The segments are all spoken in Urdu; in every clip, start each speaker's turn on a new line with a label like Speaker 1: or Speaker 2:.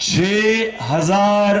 Speaker 1: 6,000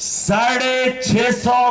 Speaker 1: 650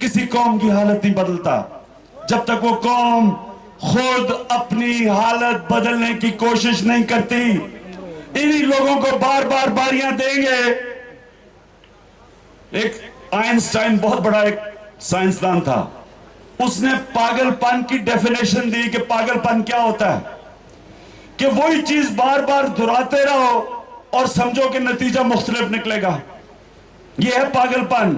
Speaker 1: کسی قوم کی حالت نہیں بدلتا جب تک وہ قوم خود اپنی حالت بدلنے کی کوشش نہیں کرتی. انہی لوگوں کو بار بار باریاں دیں گے. ایک آئنسٹائن بہت بڑا ایک سائنسدان تھا, اس نے پاگل پن کی ڈیفینیشن دی کہ پاگل پن کیا ہوتا ہے, کہ وہی چیز بار بار دہراتے رہو اور سمجھو کہ نتیجہ مختلف نکلے گا. یہ ہے پاگل پن,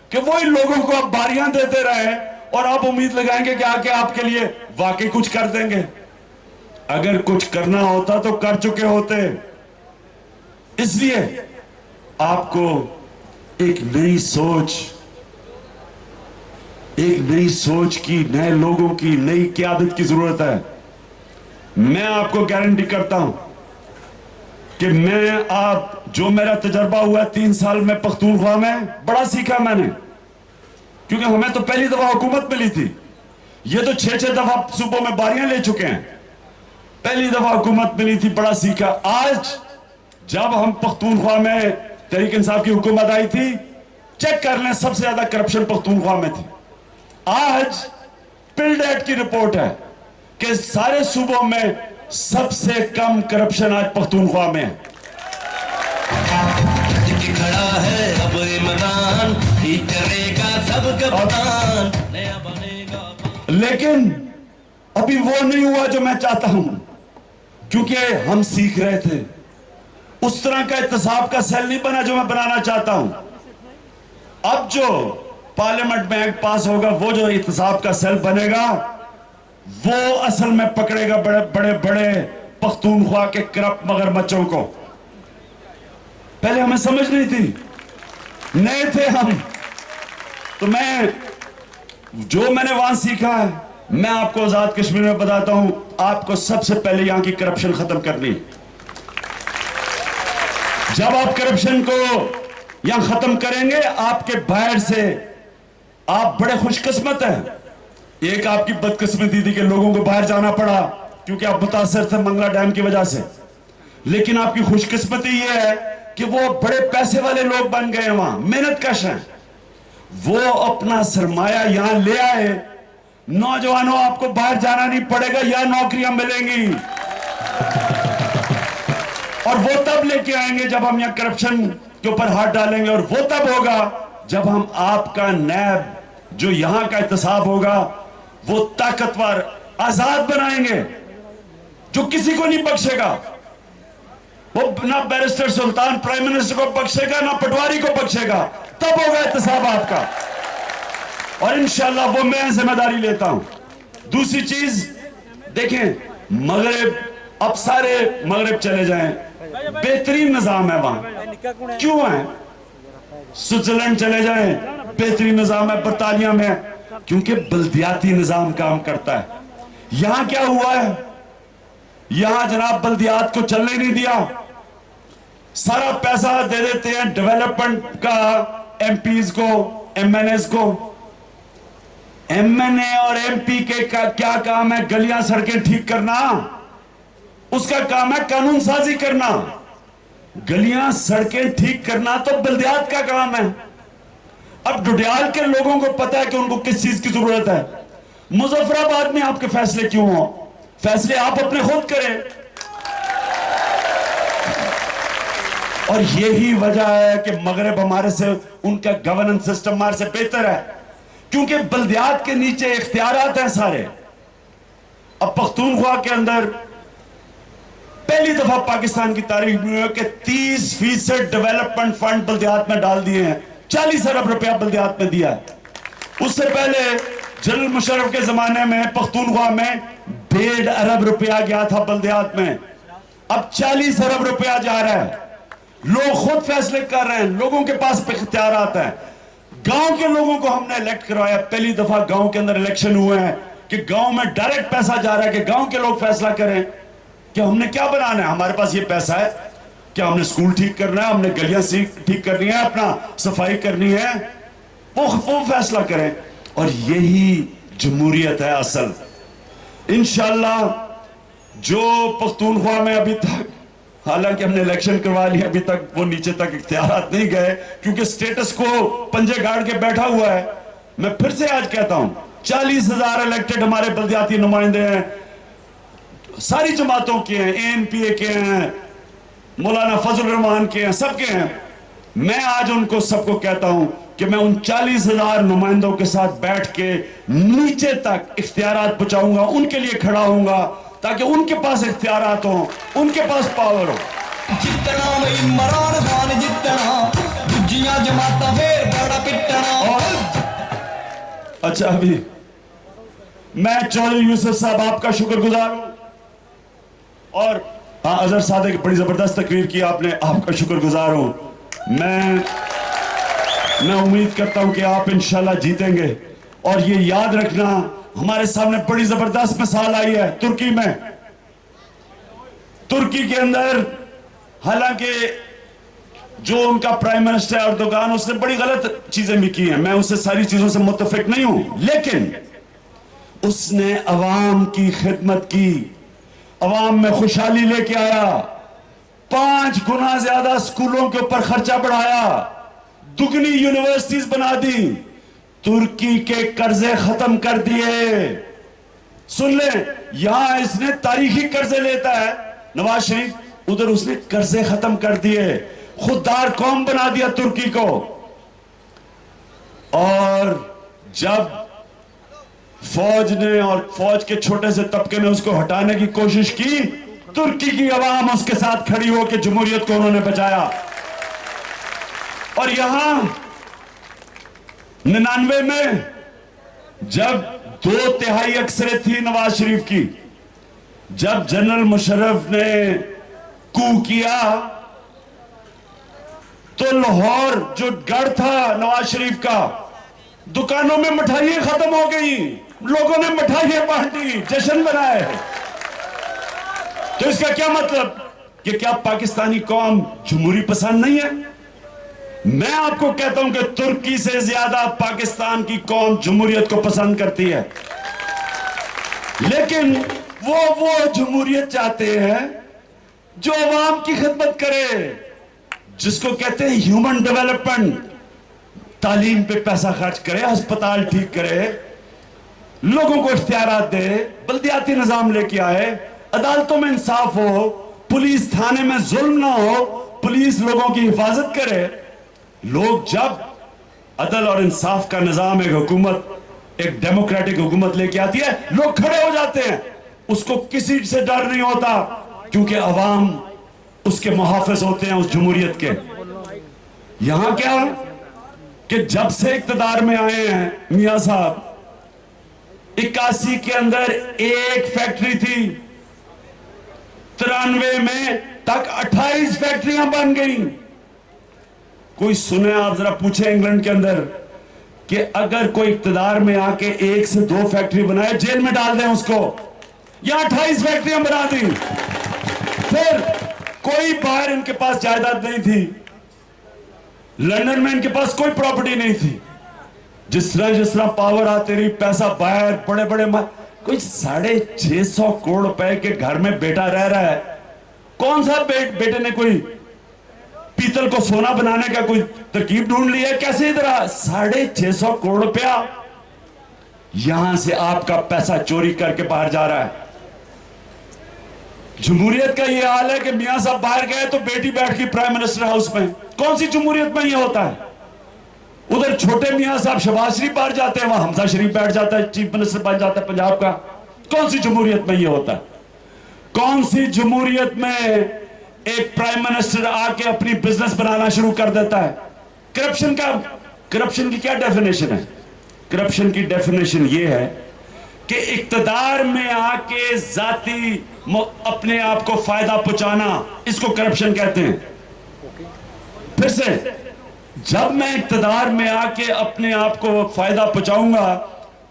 Speaker 1: کہ وہی لوگوں کو آپ باریاں دیتے رہے اور آپ امید لگائیں گے کہ آگے آپ کے لیے واقعی کچھ کر دیں گے. اگر کچھ کرنا ہوتا تو کر چکے ہوتے. اس لیے آپ کو ایک نئی سوچ کی, نئے لوگوں کی, نئی قیادت کی ضرورت ہے. میں آپ کو گارنٹی کرتا ہوں کہ جو میرا تجربہ ہوا 3 سال میں پختونخوا میں, بڑا سیکھا میں نے, کیونکہ ہمیں تو پہلی دفعہ حکومت ملی تھی. یہ تو 6 دفعہ صوبوں میں باریاں لے چکے ہیں. پہلی دفعہ حکومت ملی تھی, بڑا سیکھا. آج جب ہم پختونخوا میں تحریک انصاف کی حکومت آئی تھی, چیک کر لیں سب سے زیادہ کرپشن پختونخوا میں تھی. آج پلڈیٹ کی رپورٹ ہے کہ سارے صوبوں میں سب سے کم کرپشن آج پختونخوا میں ہے.
Speaker 2: کھڑا ہے اب عمران, کرے گا سب کپتان, نیا بنے گا.
Speaker 1: لیکن ابھی وہ نہیں ہوا جو میں چاہتا ہوں, کیونکہ ہم سیکھ رہے تھے. اس طرح کا احتساب کا سیل نہیں بنا جو میں بنانا چاہتا ہوں. اب جو پارلیمنٹ میں ایکٹ پاس ہوگا, وہ جو احتساب کا سیل بنے گا, وہ اصل میں پکڑے گا بڑے بڑے پختونخوا کے کرپٹ مگرمچھوں کو. پہلے ہمیں سمجھ نہیں تھی, نئے تھے ہم. تو جو میں نے وہاں سیکھا ہے, میں آپ کو آزاد کشمیر میں بتاتا ہوں. آپ کو سب سے پہلے یہاں کی کرپشن ختم کرنی. جب آپ کرپشن کو یہاں ختم کریں گے, آپ کے باہر سے آپ بڑے خوش قسمت ہیں. ایک آپ کی بدقسمتی تھی کہ لوگوں کو باہر جانا پڑا کیونکہ آپ متاثر تھے منگلا ڈیم کی وجہ سے. لیکن آپ کی خوش قسمتی یہ ہے کہ وہ بڑے پیسے والے لوگ بن گئے, وہاں محنت کش ہیں. وہ اپنا سرمایہ یہاں لے آئے. نوجوانوں, آپ کو باہر جانا نہیں پڑے گا, یہاں نوکریاں ملیں گی. اور وہ تب لے کے آئیں گے جب ہم یہاں کرپشن کے اوپر ہاتھ ڈالیں گے. اور وہ تب ہوگا جب ہم آپ کا نیب جو یہاں کا احتساب ہوگا وہ طاقتور آزاد بنائیں گے, جو کسی کو نہیں بخشے گا. وہ نہ بیرسٹر سلطان پرائم منسٹر کو بخشے گا, نہ پٹواری کو بخشے گا. تب ہوگا احتساب آپ کا, اور انشاءاللہ وہ میں ذمہ داری لیتا ہوں. دوسری چیز دیکھیں, مغرب, اب سارے مغرب چلے جائیں, بہترین نظام ہے وہاں. کیوں ہے؟ سوئٹزرلینڈ چلے جائیں, بہترین نظام ہے. برطانیہ میں, کیونکہ بلدیاتی نظام کام کرتا ہے. یہاں کیا ہوا ہے؟ یہاں جناب بلدیات کو چلنے نہیں دیا. سارا پیسہ دے دیتے ہیں ڈیولپمنٹ کا ایم پیز کو, ایم این ایز کو. ایم این اے اور ایم پی کے کیا کام ہے؟ گلیاں سڑکیں ٹھیک کرنا. اس کا کام ہے قانون سازی کرنا. گلیاں سڑکیں ٹھیک کرنا تو بلدیات کا کام ہے. اب ڈڈیال کے لوگوں کو پتا ہے کہ ان کو کس چیز کی ضرورت ہے. مظفر آباد میں آپ کے فیصلے کیوں ہوں؟ فیصلے آپ اپنے خود کریں. اور یہی وجہ ہے کہ مغرب ہمارے سے, ان کا گورننس سسٹم ہمارے سے بہتر ہے, کیونکہ بلدیات کے نیچے اختیارات ہیں سارے. اب پختونخوا کے اندر پہلی دفعہ پاکستان کی تاریخ میں ہے کہ 30% ڈیولپمنٹ فنڈ بلدیات میں ڈال دیے ہیں. 40 ارب روپیہ بلدیات میں دیا ہے. اس سے پہلے جنرل مشرف کے زمانے میں پختونخوا میں 1.5 ارب روپیہ گیا تھا بلدیات میں. اب 40 ارب روپیہ جا رہا ہے. لوگ خود فیصلے کر رہے ہیں, لوگوں کے پاس اختیارات ہیں. گاؤں کے لوگوں کو ہم نے الیکٹ کروایا. پہلی دفعہ گاؤں کے اندر الیکشن ہوئے ہیں کہ گاؤں میں ڈائریکٹ پیسہ جا رہا ہے کہ گاؤں کے لوگ فیصلہ کریں کہ ہم نے کیا بنانا ہے. ہمارے پاس یہ پیسہ ہے کہ ہم نے سکول ٹھیک کرنا ہے, ہم نے گلیاں ٹھیک کرنی ہے, اپنا صفائی کرنی ہے. وہ فیصلہ کریں. اور یہی جمہوریت ہے اصل. انشاءاللہ جو پختونخوا میں ابھی تک, حالانکہ ہم نے الیکشن کروا لیا, ابھی تک وہ نیچے تک اختیارات نہیں گئے کیونکہ سٹیٹس کو پنجے گاڑ کے بیٹھا ہوا ہے. میں پھر سے آج کہتا ہوں 40,000 الیکٹڈ ہمارے بلدیاتی نمائندے ہیں, ساری جماعتوں کے ہیں, ANPA کے ہیں, مولانا فضل الرحمان کے ہیں, سب کے ہیں. میں آج ان کو سب کو کہتا ہوں کہ میں ان 40,000 نمائندوں کے ساتھ بیٹھ کے نیچے تک اختیارات پہنچاؤں گا, ان کے لیے کھڑا ہوں گا تاکہ ان کے پاس اختیارات ہوں, ان کے پاس پاور ہو.
Speaker 3: جتنا عمران خان جتنا دجیاں جماعتاں پھر بڑا پٹنا.
Speaker 1: اور اچھا ابھی میں چودھری یوسف صاحب آپ کا شکر گزار ہوں, اور ہاں اظہر صادق بڑی زبردست تقریر کی آپ نے, آپ کا شکر گزار ہوں. میں امید کرتا ہوں کہ آپ انشاءاللہ جیتیں گے. اور یہ یاد رکھنا ہمارے سامنے بڑی زبردست مثال آئی ہے ترکی میں. ترکی کے اندر حالانکہ جو ان کا پرائم منسٹر اردوغان, اس نے بڑی غلط چیزیں بھی کی ہیں, میں اس سے ساری چیزوں سے متفق نہیں ہوں, لیکن اس نے عوام کی خدمت کی, عوام میں خوشحالی لے کے آیا, 5 گنا زیادہ سکولوں کے اوپر خرچہ بڑھایا, دگنی یونیورسٹیز بنا دی, ترکی کے قرضے ختم کر دیے. سن لیں, یہاں اس نے تاریخی قرضے لیتا ہے نواز شریف, ادھر اس نے قرضے ختم کر دیے, خوددار قوم بنا دیا ترکی کو. اور جب فوج نے اور فوج کے چھوٹے سے طبقے نے اس کو ہٹانے کی کوشش کی, ترکی کی عوام اس کے ساتھ کھڑی ہو کے جمہوریت کو انہوں نے بچایا. اور یہاں 99 میں جب 2/3 اکثریت تھی نواز شریف کی, جب جنرل مشرف نے کو کیا تو لاہور جو گڑھ تھا نواز شریف کا, دکانوں میں مٹھائیاں ختم ہو گئی, لوگوں نے مٹھائیاں بانٹی, جشن منائے. تو اس کا کیا مطلب کہ کیا پاکستانی قوم جمہوری پسند نہیں ہے؟ میں آپ کو کہتا ہوں کہ ترکی سے زیادہ پاکستان کی قوم جمہوریت کو پسند کرتی ہے, لیکن وہ جمہوریت چاہتے ہیں جو عوام کی خدمت کرے, جس کو کہتے ہیں ہیومن ڈیولپمنٹ. تعلیم پہ پیسہ خرچ کرے, ہسپتال ٹھیک کرے, لوگوں کو اختیارات دے, بلدیاتی نظام لے کے آئے, عدالتوں میں انصاف ہو, پولیس تھانے میں ظلم نہ ہو, پولیس لوگوں کی حفاظت کرے. لوگ جب عدل اور انصاف کا نظام, ایک حکومت, ایک ڈیموکریٹک حکومت لے کے آتی ہے, لوگ کھڑے ہو جاتے ہیں, اس کو کسی سے ڈر نہیں ہوتا, کیونکہ عوام اس کے محافظ ہوتے ہیں, اس جمہوریت کے. یہاں کیا کہ جب سے اقتدار میں آئے ہیں میاں صاحب, 81 کے اندر ایک فیکٹری تھی, 93 میں تک 28 فیکٹریاں بن گئیں. کوئی سنے, آپ ذرا پوچھیں انگلینڈ کے اندر کہ اگر کوئی اقتدار میں آ کے 1 سے 2 فیکٹری بنائے, جیل میں ڈال دیں اس کو. یہاں 28 فیکٹریاں بنا دی. پھر کوئی باہر ان کے پاس جائیداد نہیں تھی, لندن میں ان کے پاس کوئی پراپرٹی نہیں تھی. جس طرح پاور آتے رہی, پیسہ باہر, بڑے بڑے کوئی 650 کروڑ روپے کے گھر میں بیٹا رہ رہا ہے. کون سا بیٹے نے کوئی پیتل کو سونا بنانے کا کوئی ترکیب ڈھونڈ لی ہے؟ کیسے ادھر 650 کروڑ روپیہ یہاں سے آپ کا پیسہ چوری کر کے باہر جا رہا ہے. جمہوریت کا یہ حال ہے کہ میاں صاحب باہر گئے تو بیٹی بیٹھ گئی پرائم منسٹر ہاؤس میں. کون سی جمہوریت میں یہ ہوتا ہے؟ ادھر چھوٹے میاں صاحب شہباز شریف باہر جاتے ہیں, وہاں حمزہ شریف بیٹھ جاتا ہے, چیف منسٹر بن جاتا ہے پنجاب کا. کون سی جمہوریت میں یہ ہوتا ہے؟ کون سی جمہوریت میں ایک پرائم منسٹر آ کے اپنی بزنس بنانا شروع کر دیتا ہے؟ کرپشن کی کیا ڈیفینیشن ہے؟ کرپشن کی ڈیفینیشن یہ ہے کہ اقتدار میں آ کے ذاتی اپنے آپ کو فائدہ پہنچانا, اس کو کرپشن کہتے ہیں. پھر سے, جب میں اقتدار میں آ کے اپنے آپ کو فائدہ پہنچاؤں گا,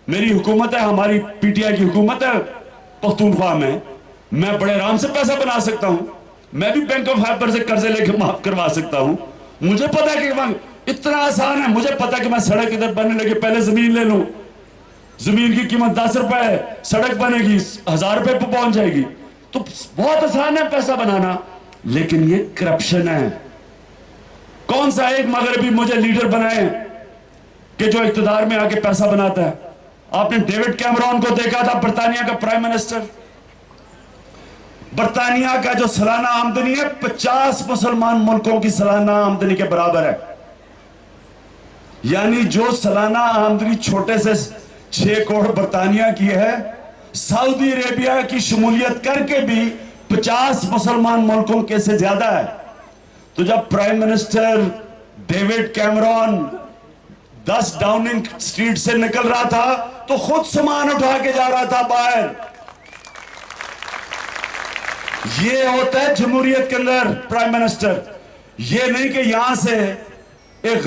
Speaker 1: میری حکومت ہے, ہماری پی ٹی آئی کی حکومت ہے پختونخوا میں بڑے آرام سے پیسہ بنا سکتا ہوں. میں بھی بینک آف ہائپر سے قرضے لے کے معاف کروا سکتا ہوں. مجھے پتا ہے کہ اتنا آسان ہے, مجھے پتا ہے کہ میں سڑک ادھر بننے لگے پہلے زمین لے لوں, زمین کی قیمت 10 روپے ہے, سڑک بنے گی 1000 روپے پہ پہنچ جائے گی. تو بہت آسان ہے پیسہ بنانا, لیکن یہ کرپشن ہے. کون سا ایک مغربی مجھے لیڈر بنائے کہ جو اقتدار میں آ کے پیسہ بناتا ہے. آپ نے ڈیوڈ کیمرون کو دیکھا تھا، برطانیہ کا پرائم منسٹر. برطانیہ کا جو سالانہ آمدنی ہے 50 مسلمان ملکوں کی سالانہ آمدنی کے برابر ہے. یعنی جو سالانہ آمدنی چھوٹے سے 6 کروڑ برطانیہ کی ہے، سعودی عربیہ کی شمولیت کر کے بھی 50 مسلمان ملکوں کے سے زیادہ ہے. تو جب prime minister David Cameron 10 Downing Street سے نکل رہا تھا تو خود سامان اٹھا کے جا رہا تھا باہر. یہ ہوتا ہے جمہوریت کے اندر پرائم منسٹر. یہ نہیں کہ یہاں سے ایک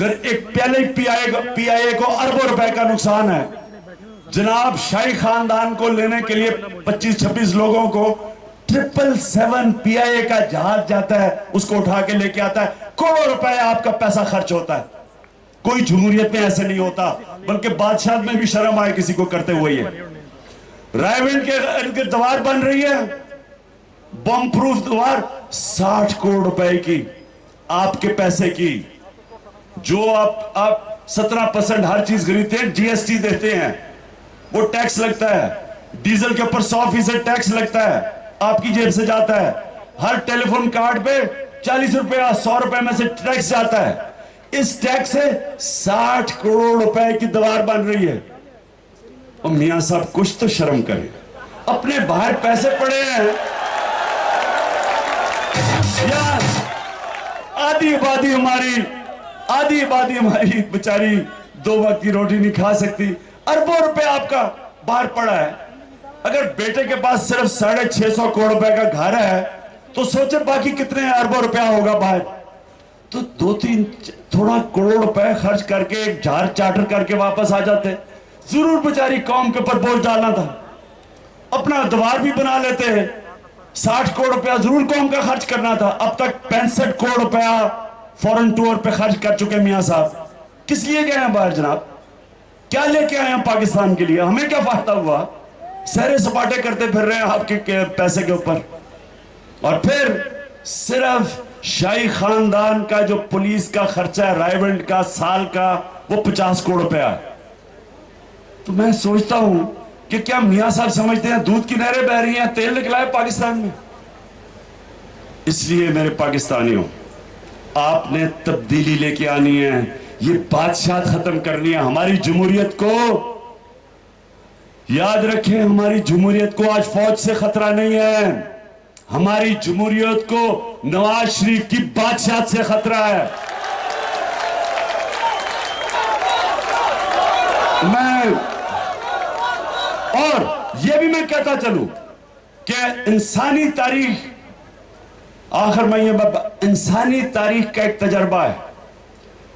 Speaker 1: پہلے پی آئی اے کو اربوں روپے کا نقصان ہے. جناب شاہی خاندان کو لینے کے لیے 25-26 لوگوں کو 777 پی آئی اے کا جہاز جاتا ہے، اس کو اٹھا کے لے کے آتا ہے. کروڑوں روپے آپ کا پیسہ خرچ ہوتا ہے. کوئی جمہوریت میں ایسے نہیں ہوتا، بلکہ بادشاہ میں بھی شرم آئے کسی کو کرتے ہوئے. یہ رائے ونڈ کے ارد گرد دیوار بن رہی ہے، بم پروف دیوار 60 کروڑ روپے کی، آپ کے پیسے کی. جو آپ 17% ہر چیز خریدتے ہیں، جی ایس ٹی دیتے ہیں، وہ ٹیکس لگتا ہے. ڈیزل کے اوپر 100% ٹیکس لگتا ہے، آپ کی جیب سے جاتا ہے. ہر ٹیلی فون کارڈ پہ 40 روپے 100 روپے میں سے ٹیکس جاتا ہے. اس ٹیکس سے 60 کروڑ روپے کی دیوار بن رہی ہے. اور میاں صاحب کچھ تو شرم کریں، اپنے باہر پیسے پڑے ہیں. یار آدھی آبادی ہماری بچاری 2 وقت کی روٹی نہیں کھا سکتی. اربوں روپے آپ کا باہر پڑا ہے. اگر بیٹے کے پاس صرف 650 کروڑ روپے کا گھر ہے تو سوچے باقی کتنے اربوں روپیہ ہوگا باہر. تو 2-3 تھوڑا کروڑ روپے خرچ کر کے ایک جہاز چارٹر کر کے واپس آ جاتے. ضرور بیچاری قوم کے اوپر بوجھ ڈالنا تھا، اپنا دیوار بھی بنا لیتے. 60 کروڑ روپیہ ضرور قوم کا خرچ کرنا تھا. اب تک 65 کروڑ روپیہ فورن ٹور پہ خرچ کر چکے میاں صاحب. کس لیے گئے ہیں باہر جناب؟ کیا لے کے آئے ہیں پاکستان کے لیے؟ ہمیں کیا فائدہ ہوا؟ سیرے سپاٹے کرتے پھر رہے ہیں آپ کے پیسے کے اوپر. اور پھر صرف شاہی خاندان کا جو پولیس کا خرچہ ہے رائے ونڈ کا سال کا، وہ 50 کروڑ روپیہ ہے. تو میں سوچتا ہوں کہ کیا میاں صاحب سمجھتے ہیں دودھ کی نہریں بہ رہی ہیں، تیل نکلا ہے پاکستان میں؟ اس لیے میرے پاکستانیوں، آپ نے تبدیلی لے کے آنی ہے. یہ بادشاہت ختم کرنی ہے. ہماری جمہوریت کو یاد رکھیں، ہماری جمہوریت کو آج فوج سے خطرہ نہیں ہے. ہماری جمہوریت کو نواز شریف کی بادشاہت سے خطرہ ہے. اور یہ بھی میں کہتا چلوں کہ انسانی تاریخ، آخر میں یہ انسانی تاریخ کا ایک تجربہ ہے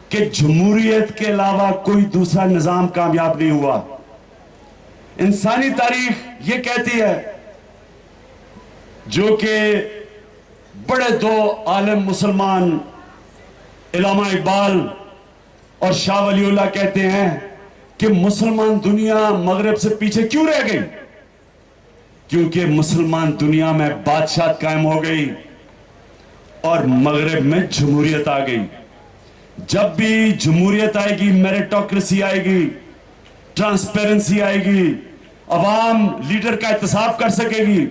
Speaker 1: کہ جمہوریت کے علاوہ کوئی دوسرا نظام کامیاب نہیں ہوا. انسانی تاریخ یہ کہتی ہے، جو کہ بڑے 2 عالم مسلمان علامہ اقبال اور شاہ ولی اللہ کہتے ہیں کہ مسلمان دنیا مغرب سے پیچھے کیوں رہ گئی؟ کیونکہ مسلمان دنیا میں بادشاہت قائم ہو گئی اور مغرب میں جمہوریت آ گئی. جب بھی جمہوریت آئے گی، میریٹوکریسی آئے گی، ٹرانسپیرنسی آئے گی، عوام لیڈر کا احتساب کر سکے گی.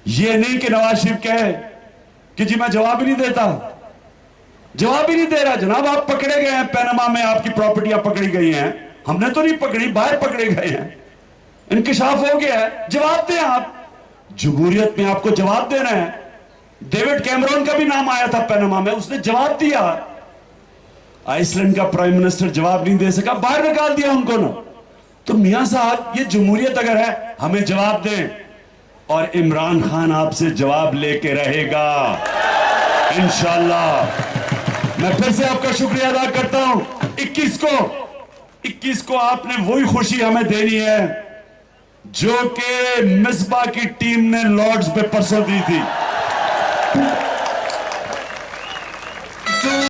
Speaker 1: یہ نہیں کہ نواز شریف کہے کہ جی میں جواب ہی نہیں دیتا. جواب ہی نہیں دے رہا. جناب آپ پکڑے گئے ہیں، پینما میں آپ کی پراپرٹیاں پکڑی گئی ہیں. ہم نے تو نہیں پکڑی، باہر پکڑے گئے ہیں، انکشاف ہو گیا ہے. جواب دیں آپ. جمہوریت میں آپ کو جواب دینا ہے. ڈیوڈ کیمرون کا بھی نام آیا تھا پینما میں، اس نے جواب دیا. آئس لینڈ کا پرائم منسٹر جواب نہیں دے سکا، باہر نکال دیا ان کو نا. تو میاں صاحب یہ جمہوریت اگر ہے، ہمیں جواب دیں. اور عمران خان آپ سے جواب لے کے رہے گا انشاءاللہ. میں پھر سے آپ کا شکریہ ادا کرتا ہوں. 21 کو آپ نے وہی خوشی ہمیں دینی ہے جو کہ مصباح کی ٹیم نے لارڈز پہ پرسوں دی تھی.